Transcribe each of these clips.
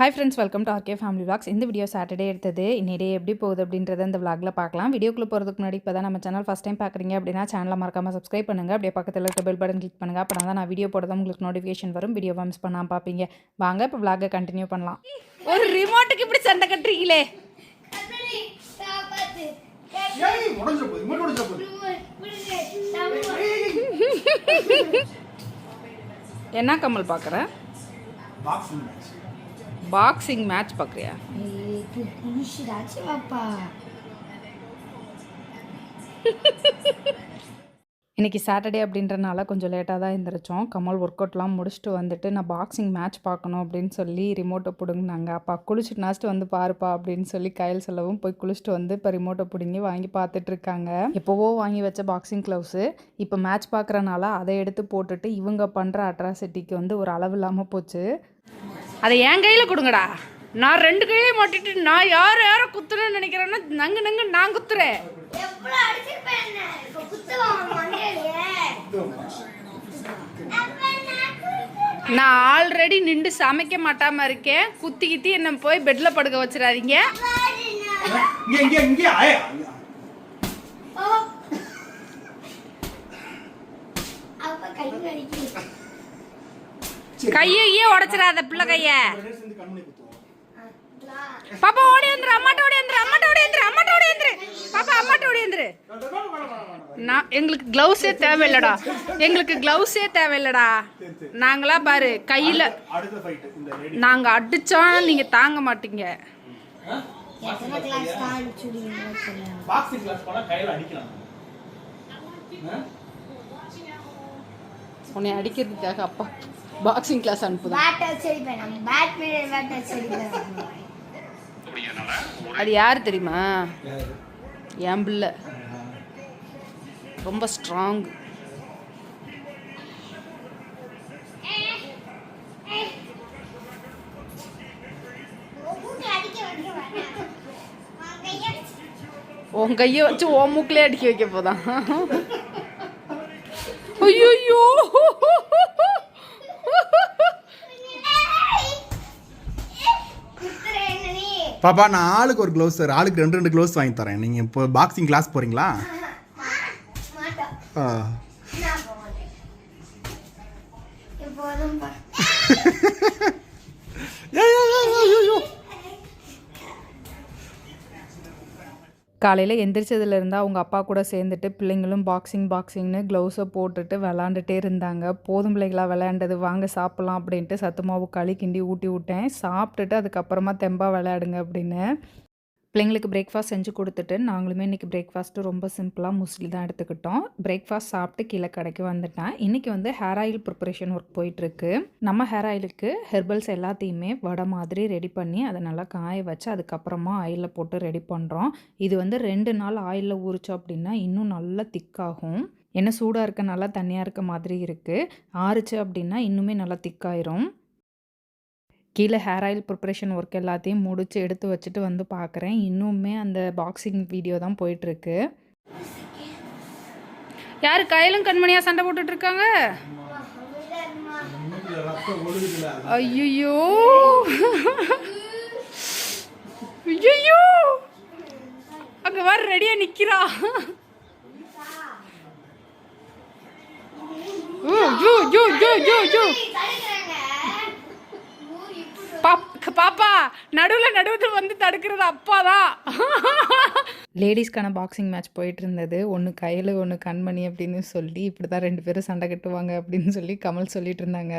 Hi friends, welcome to RK family vlogs. இந்த video Saturday எடுத்தது. இன்னைக்கு எப்படி போகுது அப்படின்றத இந்த விளாகில் பார்க்கலாம். வீடியோக்குள்ளே போகிறதுக்கு முன்னாடி இப்போ தான் நம்ம சேனல் ஃபஸ்ட் டைம் பார்க்குறீங்க அப்படின்னா சேனலை மறக்காமல் சப்ஸ்கிரைப் பண்ணுங்கள். அப்படியே பக்கத்தில் இருக்க பெல் பட்டன் கிளிக் பண்ணுங்கள். அப்போ தான் நான் வீடியோ போடுறதா உங்களுக்கு நோட்டிஃபிகேஷன் வரும். வீடியோவை மிஸ் பண்ணாமல் பார்ப்பீங்க. வாங்க இப்போ விளாகை கண்டினியூ பண்ணலாம். ஒரு ரிமோட்டுக்கு இப்படி சண்டை கட்டுறீங்களே. என்ன கமல் பார்க்குற? பாக்ஸிங் மேட்ச் பார்க்குறியா? இன்றைக்கி சாட்டர்டே அப்படின்றனால கொஞ்சம் லேட்டாக தான் எழுந்திரிச்சோம். கமல் ஒர்க் அவுட்லாம் முடிச்சுட்டு வந்துட்டு நான் பாக்ஸிங் மேட்ச் பார்க்கணும் அப்படின்னு சொல்லி ரிமோட்டை பிடுங்கினாங்க. அப்பா குளிச்சுட்டு நாச்சிட்டு வந்து பாருப்பா அப்படின்னு சொல்லி கையில் சொல்லவும் போய் குளிச்சுட்டு வந்து இப்போ ரிமோட்டை பிடுங்கி வாங்கி பார்த்துட்டு இருக்காங்க. எப்போவோ வாங்கி வச்ச பாக்ஸிங் க்ளவுஸு இப்போ மேட்ச் பார்க்குறனால அதை எடுத்து போட்டுட்டு இவங்க பண்ணுற அட்ராசிட்டிக்கு வந்து ஒரு அளவு இல்லாமல் போச்சு. அதை என் கையில் கொடுங்கடா. நான் 2 கையிலையும் மாட்டிட்டு நான் யாரை குத்துறேன்னு நினைக்கிறேன்னா நங்கு நான் குத்துறேன். நான் ஆல்ரெடி நின்று சமைக்க மாட்டாம இருக்கேன். குத்தி என்ன போய் பெட்ல படுக்க வச்சிடாதீங்க. கையே உடைச்சிடாத பிள்ளை கைய. பாப்பா ஓடி வந்துரு. அம்மாட்ட ஓடி வந்துரு. பாப்பா அம்மாட்ட ஓடி வந்துரு. எங்களுக்கு கிளவுஸே தேவையில்லடா. நாங்களா பாரு கையில நாங்க அடிச்சா நீங்க தாங்க மாட்டீங்க. உன்னை அடிக்கிறதுக்காக அப்பா பாக்ஸிங் கிளாஸ் அனுப்புதான். அது யாரு தெரியுமா? என் பிள்ளை ரொம்ப ஸ்ட்ராங். உன் கையை வச்சு உன் மூக்கிலே அடிக்க வைக்க போதான். ஐயோ பாப்பா, நான் ஆளுக்கு ஒரு க்ளவுஸ் சார், ஆளுக்கு 2 க்ளவுஸ் வாங்கி தரேன். நீங்கள் இப்போ பாக்ஸிங் கிளாஸ் போகிறீங்களா? காலையில் எந்திரிச்சதுலேருந்து அவங்க அப்பா கூட சேர்ந்துட்டு பிள்ளைங்களும் பாக்ஸிங்னு க்ளவுஸை போட்டுட்டு விளாண்டுட்டே இருந்தாங்க. போதும் பிள்ளைகளாக விளையாண்டது, வாங்க சாப்பிட்லாம் அப்படின்ட்டு சத்து மாவு களி கிண்டி ஊட்டி விட்டேன். சாப்பிட்டுட்டு அதுக்கப்புறமா தெம்பா விளையாடுங்க அப்படின்னு பிள்ளைங்களுக்கு பிரேக்ஃபாஸ்ட் செஞ்சு கொடுத்துட்டு நாங்களுமே இன்றைக்கி பிரேக்ஃபாஸ்ட்டு ரொம்ப சிம்பிளாக முஸ்லி தான் எடுத்துக்கிட்டோம். பிரேக்ஃபாஸ்ட் சாப்பிட்டு கீழே கடைக்கு வந்துட்டேன். இன்றைக்கி வந்து ஹேர் ஆயில் ப்ரிப்பரேஷன் ஒர்க் போயிட்டுருக்கு. நம்ம ஹேர் ஆயிலுக்கு ஹெர்பல்ஸ் எல்லாத்தையுமே வடை மாதிரி ரெடி பண்ணி அதை நல்லா காய வச்சு அதுக்கப்புறமா ஆயிலில் போட்டு ரெடி பண்ணுறோம். இது வந்து 2 நாள் ஆயிலில் ஊறிச்சோம் அப்படின்னா இன்னும் நல்லா திக்காகும். என்ன சூடாக இருக்க நல்லா தண்ணியாக இருக்க மாதிரி இருக்குது. ஆறுச்சு அப்படின்னா இன்னுமே நல்லா திக்காயிரும். கீழே ஹேர் ஆயில் ப்ரிப்பரேஷன் ஒர்க் எல்லாத்தையும் முடிச்சு எடுத்து வச்சுட்டு வந்து பார்க்குறேன். இன்னுமே அந்த பாக்ஸிங் வீடியோ தான் போயிட்டுருக்கு. யார் கையிலும் கண்மணியாக சண்டை போட்டுட்ருக்காங்க? ஐயோ அங்கே வர ரெடியாக நிற்கிறா. பாப்பா நடுவில் வந்து தடுக்கிறது அப்பா தான். லேடிஸ்க்கான பாக்ஸிங் மேட்ச் போயிட்டு இருந்தது. ஒன்று கையில் ஒன்று கண்மணி அப்படின்னு சொல்லி இப்படி தான் 2 பேரும் சண்டை கட்டுவாங்க அப்படின்னு சொல்லி கமல் சொல்லிட்டு இருந்தாங்க.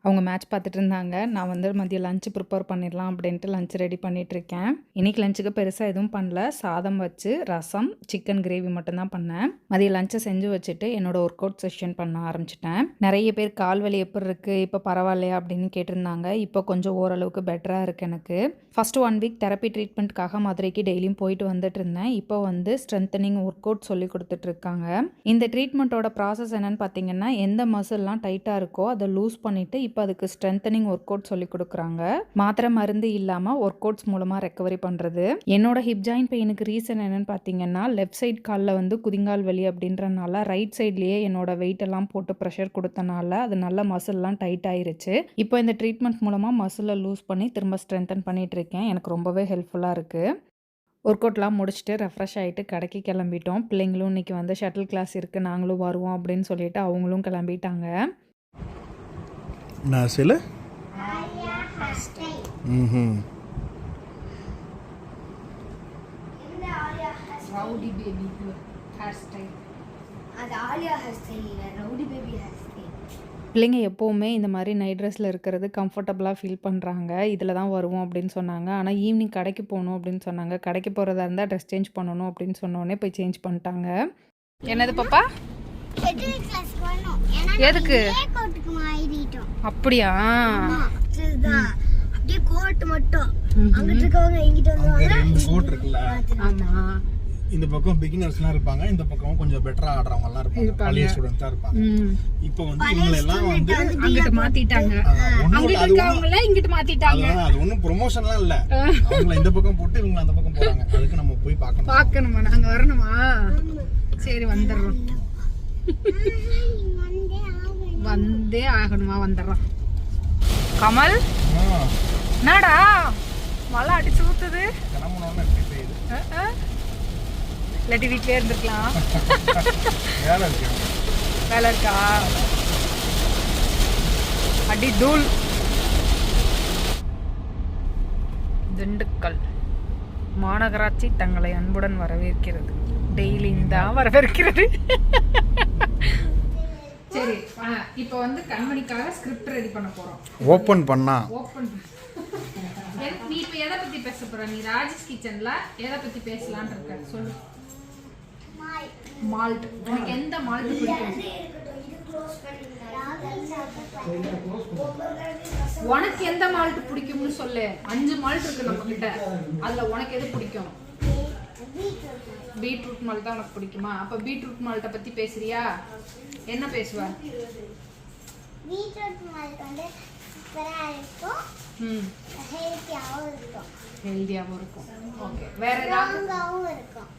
அவங்க மேட்ச் பார்த்துட்டு இருந்தாங்க. நான் வந்து மதியம் லஞ்சு ப்ரிப்பேர் பண்ணிடலாம் அப்படின்ட்டு லஞ்ச் ரெடி பண்ணிகிட்ருக்கேன். இன்றைக்கி லஞ்சுக்கு பெருசாக எதுவும் பண்ணல. சாதம் வச்சு ரசம் சிக்கன் கிரேவி மட்டும்தான் பண்ணேன். மதியம் லஞ்சை செஞ்சு வச்சுட்டு என்னோடய ஒர்க் அவுட் செஷன் பண்ண ஆரம்பிச்சிட்டேன். நிறைய பேர் கால் வலி எப்படி இருக்குது, இப்போ பரவாயில்லையா அப்படின்னு கேட்டிருந்தாங்க. இப்போ கொஞ்சம் ஓரளவுக்கு பெட்டராக இருக்குது எனக்கு. ஃபஸ்ட்டு 1 வீக் தெரப்பி ட்ரீட்மெண்ட்காக மதுரைக்கு டெய்லியும் போயிட்டு வந்துட்டு இருந்தேன். இப்போ வந்து ஸ்ட்ரென்தனிங் ஒர்க் அவுட் சொல்லி கொடுத்துட்ருக்காங்க. இந்த ட்ரீட்மெண்ட்டோட ப்ராசஸ் என்னென்னு பார்த்தீங்கன்னா, எந்த மசில்லாம் டைட்டாக இருக்கோ அதை லூஸ் பண்ணிவிட்டு இப்போ அதுக்கு ஸ்ட்ரென்தனிங் ஒர்க் அவுட் சொல்லி கொடுக்குறாங்க. மாத்திரை மருந்து இல்லாமல் ஒர்க் அவுட்ஸ் மூலமாக ரெக்கவரி பண்ணுறது. என்னோட ஹிப் ஜாயின் பெயினுக்கு ரீசன் என்னன்னு பார்த்தீங்கன்னா, லெஃப்ட் சைட் காலில் வந்து குதிங்கால் வலி அப்படின்றனால ரைட் சைட்லேயே என்னோட வெயிட் எல்லாம் போட்டு ப்ரெஷர் கொடுத்தனால அது நல்ல மசில்லாம் டைட் ஆயிருச்சு. இப்போ இந்த ட்ரீட்மெண்ட் மூலமாக மசிலை லூஸ் பண்ணி திரும்ப ஸ்ட்ரென்தன் பண்ணிட்டு இருக்கேன். எனக்கு ரொம்பவே ஹெல்ப்ஃபுல்லாக இருக்குது. ஒர்க் அவுட்லாம் முடிச்சுட்டு ரெஃப்ரெஷ் ஆகிட்டு கடைக்கு கிளம்பிட்டோம். பிள்ளைங்களும் இன்றைக்கி வந்து ஷட்டில் கிளாஸ் இருக்குது, நாங்களும் வருவோம் அப்படின்னு சொல்லிட்டு அவங்களும் கிளம்பிட்டாங்க. நான் சில ரவுடி பேபி ஹேர் ஸ்டைல். அது ஆலியா ஹேர் ஸ்டைல் இல்லை, ரவுடி பேபி ஹேர் ஸ்டைல். பிள்ளைங்க எப்போவுமே இந்த மாதிரி நைட் ட்ரெஸ்ஸில் இருக்கிறது கம்ஃபர்டபுளாக ஃபீல் பண்ணுறாங்க. இதில் தான் வருவோம் அப்படின்னு சொன்னாங்க. ஆனால் ஈவினிங் கடைக்கு போகணும் அப்படின்னு சொன்னாங்க. கடைக்கு போகிறதா இருந்தால் ட்ரெஸ் சேஞ்ச் பண்ணணும் அப்படின்னு சொன்னோடனே போய் சேஞ்ச் பண்ணிட்டாங்க. என்னது பாப்பா? ஷட்டில் கிளாஸ் போறோம். ஏனா எதுக்கு? கோட்டுக்கு மாறிட்டோம். அப்படியா? இதுதான். அப்படியே கோட் மட்டும். அங்கிட்டு இருக்கவங்க இங்கிட்ட வருவாங்க. ரெண்டு கோட் இருக்குல்ல, ஆமாம். இந்த பக்கம் பிகினர்ஸ்லாம் இருப்பாங்க, இந்த பக்கம் கொஞ்சம் பெட்டரா ஆடுறவங்கலாம் இருப்பாங்க, பழைய ஸ்டூடெண்ட்ஸ் தான் இருப்பாங்க. இப்போ வந்து இவங்க எல்லாம் வந்து அங்கிட்டு மாத்திட்டாங்க. அங்கிட்டு இருக்கவங்கள இங்கிட்டு மாத்திட்டாங்க. அது ஒன்றும் ப்ரொமோஷன்லாம் இல்லை. அவங்கள இந்த பக்கம் போட்டு இவங்க அந்த பக்கம் போறாங்க. அதுக்கு நம்ம போய் பார்க்கணுமா? நாங்கள் வரணுமா? சரி வந்துடுறோம். வந்தே ஆகணுமா? வந்துடுறோம். கமல் என்னடா மழை அடிச்சு ஊத்துது? கிளம்பணும்னு எப்படி செய்யுது? இல்லாட்டி வீட்டிலே இருந்துருக்கலாம். வேலை இருக்கு. வேலை இருக்கா? அடி தூள். திண்டுக்கல் மாநகராட்சி தங்களை அன்புடன் வரவேற்கிறது. டெய்லியும் தான் வரவேற்கிறது. சரி, இப்போ வந்து கண்மணிக்காக ஸ்கிரிப்ட் ரெடி பண்ண போறோம். ஓபன் பண்ணா நீ இப்போ எதை பத்தி பேச போற? நீ ராஜேஷ் கிச்சன்ல எதை பத்தி பேசலாம்னு இருக்க? சொல்லு. மால்ட். உனக்கு எந்த மால்ட் பிடிக்கும்? உனக்கு எந்த மால்ட் பிடிக்கும்னு சொல்லு. 5 மால்ட் இருக்கு நம்ம கிட்ட. அதுல உனக்கு எது பிடிக்கும்? பீட்ரூட் மால்ட் தான் உனக்கு பிடிக்குமா? அப்ப பீட்ரூட் மால்ட்டை பத்தி பேசுறியா? என்ன பேசுவ? பீட்ரூட் மால்ட் வந்து சூப்பரா இருக்கும். ஹெல்தியாவும் இருக்கும். ஓகே, வேற ஏதாவது?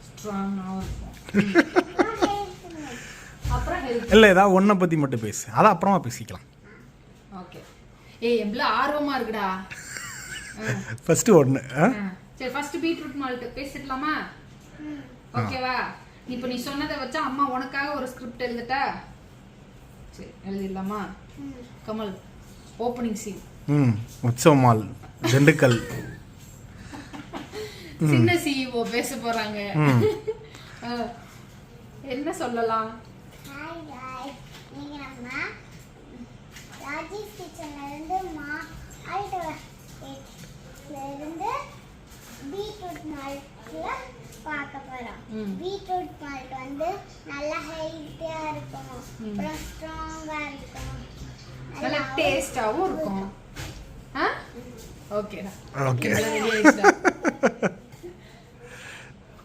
ஸ்ட்ராங்காவும் இருக்கும். அப்புறம் ஹெல்த் இல்லை, ஏதாவது ஒன்றை பற்றி மட்டும் பேசு, அதை அப்புறமா பேசிக்கலாம். ஓகே. ஏய், எவ்வளோ ஆர்வமா இருக்குடா. ஃபர்ஸ்ட் ஒன்று. சரி, ஃபர்ஸ்ட் பீட்ரூட் மால்ட் பேசிடலாமா? ஓகேவா? இப்போ நீ சொன்னதை வச்சா அம்மா உனக்காக ஒரு ஸ்கிரிப்ட் எழுதிட்டா? சரி, எழுதிடலாமா? Kamal, opening scene. Utsav mall, Dindigul. சின்ன சிஇஓ பேச போறாங்க. என்ன சொல்லலாம்? ஹாய் गाइस, நீங்க நம்ம ராஜேஷ் கிச்சன்ல இருந்து இருந்து பீட்ரூட் மால்ட்ல பார்க்க போறோம். பீட்ரூட் மால்ட் வந்து நல்ல ஹெல்த்தியா இருக்கும், அப்புறம் ஸ்ட்ராங்கா இருக்கும், நல்ல டேஸ்டாவும் இருக்கும். ஓகேடா. ஓகே.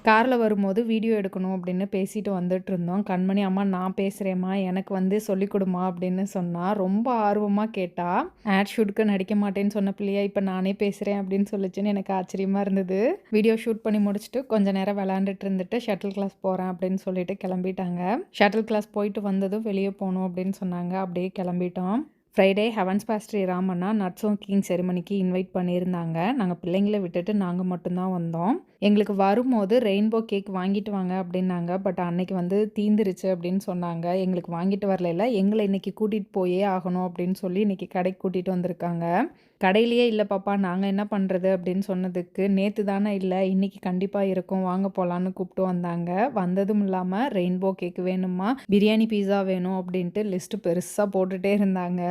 காரில் வரும்போது வீடியோ எடுக்கணும் அப்படின்னு பேசிட்டு வந்துட்டு இருந்தோம். கண்மணி, அம்மா நான் பேசுகிறேம்மா, எனக்கு வந்து சொல்லிக் கொடுமா அப்படின்னு சொன்னால் ரொம்ப ஆர்வமாக கேட்டா. ஆட் ஷூட்டுக்கு நடிக்க மாட்டேன்னு சொன்ன பிள்ளையா இப்போ நானே பேசுகிறேன் அப்படின்னு சொல்லிச்சுன்னு எனக்கு ஆச்சரியமாக இருந்தது. வீடியோ ஷூட் பண்ணி முடிச்சுட்டு கொஞ்சம் நேரம் விளாண்டுட்டு இருந்துட்டு ஷட்டில் கிளாஸ் போகிறேன் அப்படின்னு சொல்லிட்டு கிளம்பிட்டாங்க. ஷட்டில் கிளாஸ் போயிட்டு வந்ததும் வெளியே போகணும் அப்படின்னு சொன்னாங்க. அப்படியே கிளம்பிட்டோம். ஃப்ரைடே ஹெவன்ஸ் பாஸ்ட்ரி ராமண்ணா நட்ஸும் கிங் செரிமனிக்கு இன்வைட் பண்ணியிருந்தாங்க. நாங்கள் பிள்ளைங்களை விட்டுட்டு நாங்கள் மட்டும்தான் வந்தோம். எங்களுக்கு வரும்போது ரெயின்போ கேக் வாங்கிட்டு வாங்க அப்படின்னாங்க. பட் அன்னைக்கு வந்து தீந்துருச்சு அப்படின்னு சொன்னாங்க. எங்களுக்கு வாங்கிட்டு வரல, எங்களை இன்னைக்கு கூட்டிகிட்டு போயே ஆகணும் அப்படின்னு சொல்லி இன்னைக்கு கடைக்கு கூட்டிகிட்டு வந்திருக்காங்க. கடையிலேயே இல்லை பாப்பா, நாங்கள் என்ன பண்ணுறது அப்படின்னு சொன்னதுக்கு, நேற்று தானே இல்லை, இன்றைக்கி கண்டிப்பாக இருக்கும், வாங்க போகலான்னு கூப்பிட்டு வந்தாங்க. வந்ததும் இல்லாமல் ரெயின்போ கேக் வேணுமா, பிரியாணி பீஸா வேணும் அப்படின்ட்டு லிஸ்ட்டு பெருசாக போட்டுகிட்டே இருந்தாங்க.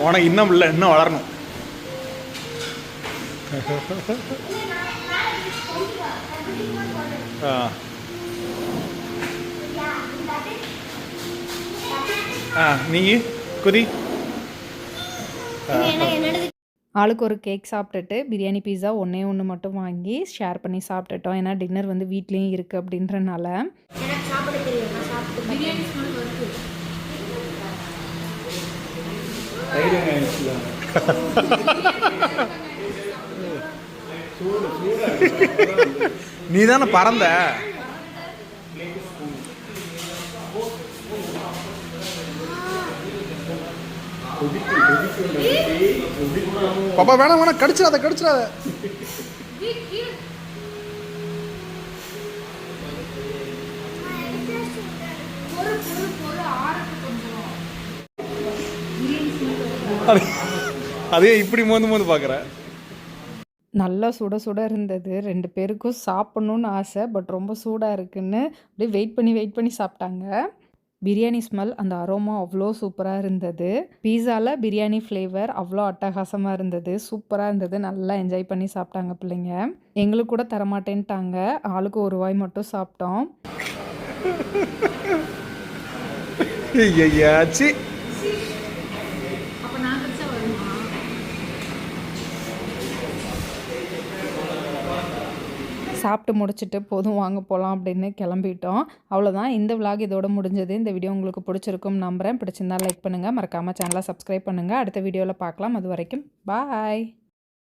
உனக்கு இன்னும் இல்லை, இன்னும் வளரணும். நீங்கள் குதி. ஆளுக்கு ஒரு கேக் சாப்பிட்டுட்டு பிரியாணி பீஸா ஒன்று மட்டும் வாங்கி ஷேர் பண்ணி சாப்பிட்டுட்டோம். ஏன்னா டின்னர் வந்து வீட்லேயும் இருக்குது அப்படின்றனால. எனக்கு சாப்பிட தெரியும், நான் சாப்பிட்டு பிரியாணி ஸ்மெல் வருது. நீ தானே பறந்த. பாப்பா வேணாம் வேணாம், கடிச்சிடாத கடிச்சிடாத. அதே இப்படி மோந்து பார்க்குற. நல்லா சுட சுட இருந்தது. 2 பேருக்கும் சாப்பிட்ணுன்னு ஆசை. பட் ரொம்ப சூடாக இருக்குன்னு அப்படியே வெயிட் பண்ணி சாப்பிட்டாங்க. பிரியாணி ஸ்மெல், அந்த அரோமா அவ்வளோ சூப்பராக இருந்தது. பீஸாவில் பிரியாணி ஃப்ளேவர் அவ்வளோ அட்டகாசமாக இருந்தது. சூப்பராக இருந்தது. நல்லா என்ஜாய் பண்ணி சாப்பிட்டாங்க பிள்ளைங்க. எங்களுக்கு கூட தரமாட்டேன்ட்டாங்க. ஆளுக்கு ஒரு வாய் மட்டும் சாப்பிட்டோம். ஐயாச்சி. சாப்பிட்டு முடிச்சுட்டு போதும் வாங்க போகலாம் அப்படின்னு கிளம்பிட்டோம். அவ்வளோதான், இந்த விலாக் இதோட முடிஞ்சது. இந்த வீடியோ உங்களுக்கு பிடிச்சிருக்கும்னு நம்புகிறேன். பிடிச்சிருந்தா லைக் பண்ணுங்கள், மறக்காமல் சேனலை சப்ஸ்கிரைப் பண்ணுங்கள். அடுத்த வீடியோவில் பார்க்கலாம். அது வரைக்கும் பாய்.